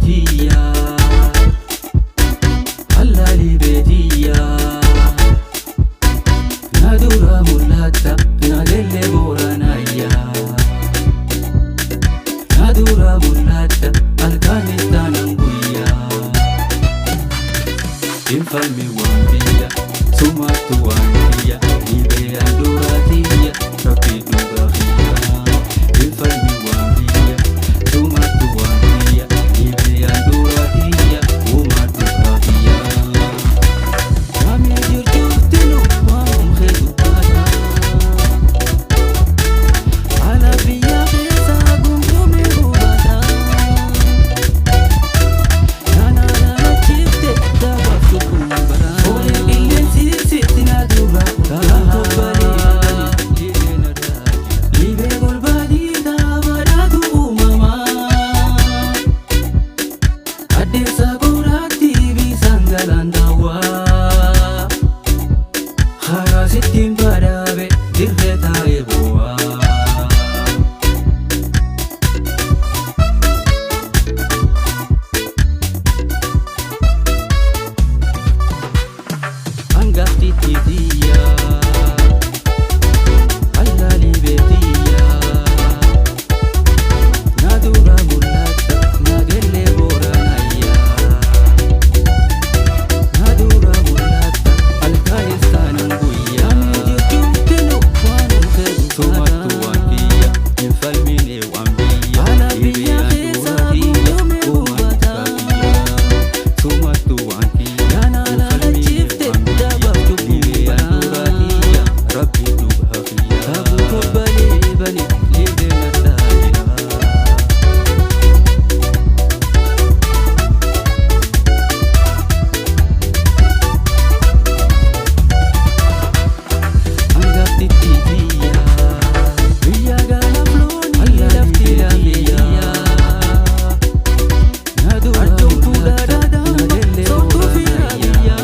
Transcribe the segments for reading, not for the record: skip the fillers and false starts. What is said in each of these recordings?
beetiya Allali beetiya Nadura mulata nagelle moranaya Nadura mulata alkanistana nguya Infalmi wambiya sumatu wantiya Ibe anduratiya rapidu bahiya Infalmi wambiya sumatu wantiya Ibe anduratiya umatu bahiya Kami jirtutinu wam khedu pada Ala biya khesa gumtume gubata Nana nana chifte daba sukumbara Ole illen sitina dura Kankobari Ibe golbadi dabaratu umama Adesa gurati bisangalandawa Harasitin barabe dirreta eboa Angati titiya Allali beetiya Nadura mulata nagelle boranaya Nadura mulata alkanistana nguya Jirtutinu wanu khedu sumatu wantiya Infalmine wambiya Ala biya khesa gumtume gubata Sumatu wantiya Nana chifte daba sukumbara Rapidu bahiya Abu kobali bani lide nadajila Anggap titiya Biya gala floni lafti lahiya Nadura mulata nagelle boranaya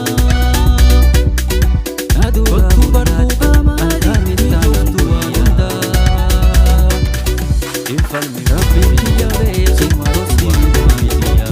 Nadura mulata alkanistana nguya Infalmi rabbiya sumatu wantiya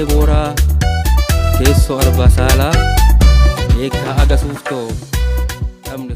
Bora teessoo arba saalaa eeggaa aga suuftoo dhabne